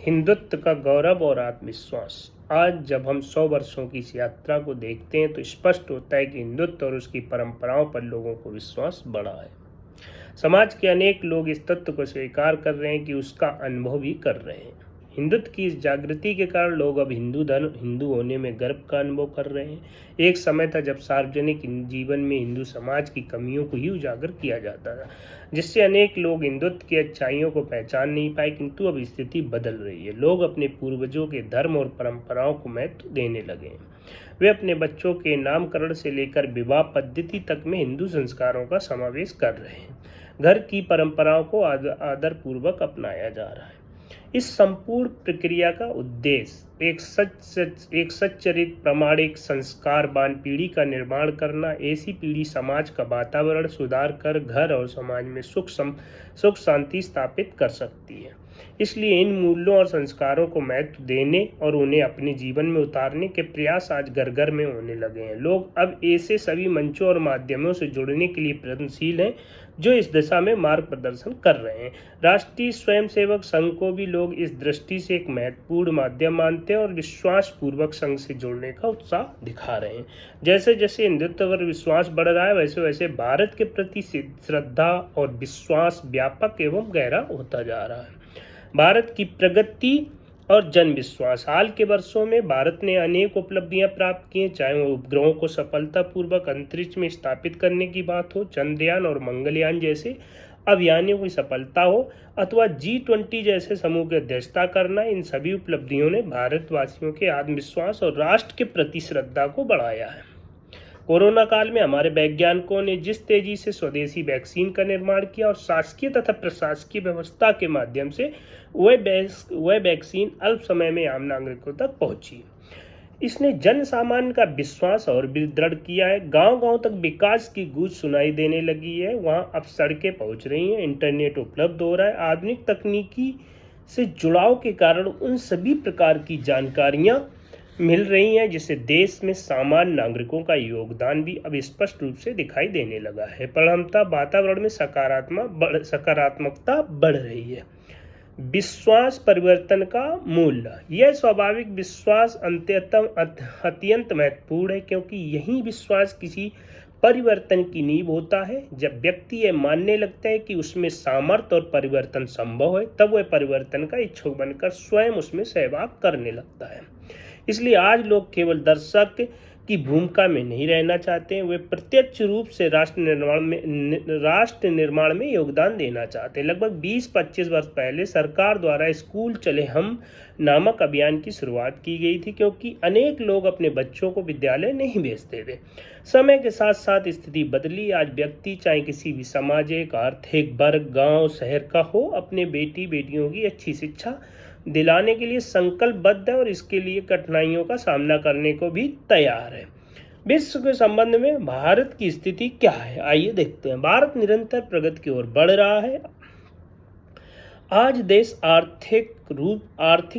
हिंदुत्व का गौरव और आत्मविश्वास। आज जब हम 100 वर्षों की इस यात्रा को देखते हैं तो स्पष्ट होता है कि हिंदुत्व और उसकी परंपराओं पर लोगों को विश्वास बढ़ा है। समाज के अनेक लोग इस तथ्य को स्वीकार कर रहे हैं कि उसका अनुभव भी कर रहे हैं। हिंदुत्व की इस जागृति के कारण लोग अब हिंदू होने में गर्व का अनुभव कर रहे हैं। एक समय था जब सार्वजनिक जीवन में हिंदू समाज की कमियों को ही उजागर किया जाता था, जिससे अनेक लोग हिंदुत्व की अच्छाइयों को पहचान नहीं पाए। किंतु अब स्थिति बदल रही है। लोग अपने पूर्वजों के धर्म और परंपराओं को महत्व देने लगे हैं। वे अपने बच्चों के नामकरण से लेकर विवाह पद्धति तक में हिंदू संस्कारों का समावेश कर रहे हैं। घर की परंपराओं को आदर पूर्वक अपनाया जा रहा है। इस संपूर्ण प्रक्रिया का उद्देश्य एक सच्चरित प्रामाणिक संस्कारवान पीढ़ी का निर्माण करना, ऐसी पीढ़ी समाज का वातावरण सुधार कर घर और समाज में सुख शांति स्थापित कर सकती है। इसलिए इन मूल्यों और संस्कारों को महत्व देने और उन्हें अपने जीवन में उतारने के प्रयास आज घर घर में होने लगे हैं। लोग अब ऐसे सभी मंचों और माध्यमों से जुड़ने के लिए प्रयत्नशील हैं जो इस दिशा में मार्ग प्रदर्शन कर रहे हैं। राष्ट्रीय स्वयंसेवक संघ को भी लोग इस दृष्टि से एक महत्वपूर्ण माध्यम मानते हैं और विश्वास पूर्वक संघ से जुड़ने का उत्साह दिखा रहे हैं। जैसे जैसे हिंदुत्व पर विश्वास बढ़ रहा है, वैसे वैसे भारत के प्रति श्रद्धा और विश्वास व्यापक एवं गहरा होता जा रहा है। भारत की प्रगति और जन विश्वास। हाल के वर्षों में भारत ने अनेक उपलब्धियां प्राप्त की हैं, चाहे वो उपग्रहों को सफलतापूर्वक अंतरिक्ष में स्थापित करने की बात हो, चंद्रयान और मंगलयान जैसे अभियानों की सफलता हो, अथवा G20 जैसे समूह की अध्यक्षता करना। इन सभी उपलब्धियों ने भारतवासियों के आत्मविश्वास और राष्ट्र के प्रति श्रद्धा को बढ़ाया है। कोरोना काल में हमारे वैज्ञानिकों ने जिस तेजी से स्वदेशी वैक्सीन का निर्माण किया और शासकीय तथा प्रशासकीय व्यवस्था के माध्यम से वह वैक्सीन अल्प समय में आम नागरिकों तक पहुंची, इसने जन सामान्य का विश्वास और भी दृढ़ किया है। गांव-गांव तक विकास की गूंज सुनाई देने लगी है। वहां अब सड़कें पहुंच रही हैं, इंटरनेट उपलब्ध हो रहा है। आधुनिक तकनीकी से जुड़ाव के कारण उन सभी प्रकार की जानकारियां मिल रही हैं जिससे देश में सामान्य नागरिकों का योगदान भी अब स्पष्ट रूप से दिखाई देने लगा है। परिणामतः वातावरण में सकारात्मकता बढ़ रही है। विश्वास परिवर्तन का मूल्य। यह स्वाभाविक विश्वास अत्यंत महत्वपूर्ण है, क्योंकि यही विश्वास किसी परिवर्तन की नींव होता है। जब व्यक्ति यह मानने लगता है कि उसमें सामर्थ्य और परिवर्तन संभव है, तब वह परिवर्तन का इच्छुक बनकर स्वयं उसमें सहभाग करने लगता है। इसलिए आज लोग केवल दर्शक की भूमिका में नहीं रहना चाहते हैं, वे प्रत्यक्ष रूप से राष्ट्र निर्माण में योगदान देना चाहते हैं। लगभग 20-25 वर्ष पहले सरकार द्वारा स्कूल चले हम नामक अभियान की शुरुआत की गई थी, क्योंकि अनेक लोग अपने बच्चों को विद्यालय नहीं भेजते थे। समय के साथ साथ स्थिति बदली। आज व्यक्ति चाहे किसी भी सामाजिक आर्थिक वर्ग, गांव, शहर का हो, अपने बेटियों की अच्छी शिक्षा दिलाने के लिए संकल्पबद्ध है और इसके लिए कठिनाइयों का सामना करने को भी तैयार है। विश्व के संबंध में भारत की स्थिति क्या है, आइए देखते हैं। भारत निरंतर प्रगति की ओर बढ़ रहा है। आज देश आर्थिक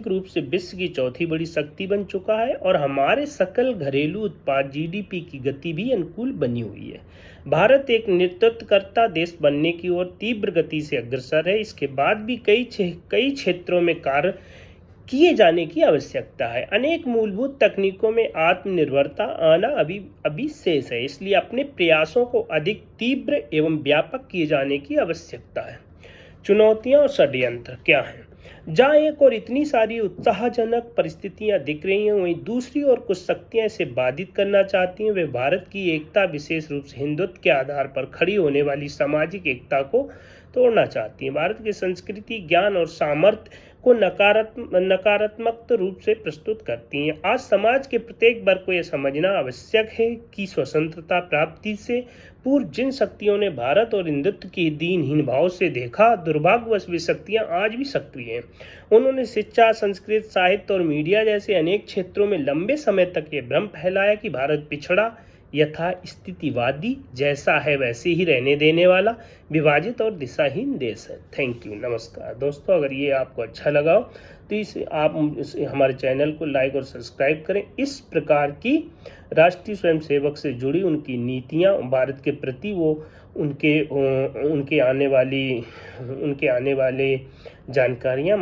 रूप से विश्व की चौथी बड़ी शक्ति बन चुका है और हमारे सकल घरेलू उत्पाद GDP की गति भी अनुकूल बनी हुई है। भारत एक नेतृत्वकर्ता देश बनने की ओर तीव्र गति से अग्रसर है। इसके बाद भी कई क्षेत्रों में कार्य किए जाने की आवश्यकता है। अनेक मूलभूत तकनीकों में आत्मनिर्भरता आना अभी शेष है। इसलिए अपने प्रयासों को अधिक तीव्र एवं व्यापक किए जाने की आवश्यकता है। चुनौतियां और षड्यंत्र क्या हैं? जहाँ एक और इतनी सारी उत्साहजनक परिस्थितियां दिख रही हैं, वहीं दूसरी ओर कुछ शक्तियां इसे बाधित करना चाहती हैं। वे भारत की एकता, विशेष रूप से हिंदुत्व के आधार पर खड़ी होने वाली सामाजिक एकता को तोड़ना चाहती हैं। भारत की संस्कृति, ज्ञान और सामर्थ्य को नकारात्मक रूप से प्रस्तुत करती हैं। आज समाज के प्रत्येक वर्ग को यह समझना आवश्यक है कि स्वतंत्रता प्राप्ति से पूर्व जिन शक्तियों ने भारत और हिंदुत्व की दीनहीन भाव से देखा, दुर्भाग्यवश वे शक्तियां आज भी सक्रिय हैं। उन्होंने शिक्षा, संस्कृत, साहित्य और मीडिया जैसे अनेक क्षेत्रों में लंबे समय तक ये भ्रम फैलाया कि भारत पिछड़ा, यथा स्थितिवादी, जैसा है वैसे ही रहने देने वाला, विभाजित और दिशाहीन देश है। थैंक यू, नमस्कार दोस्तों। अगर ये आपको अच्छा लगा हो तो आप हमारे चैनल को लाइक और सब्सक्राइब करें। इस प्रकार की राष्ट्रीय स्वयंसेवक से जुड़ी उनकी नीतियां, भारत के प्रति वो उनके आने वाले जानकारियां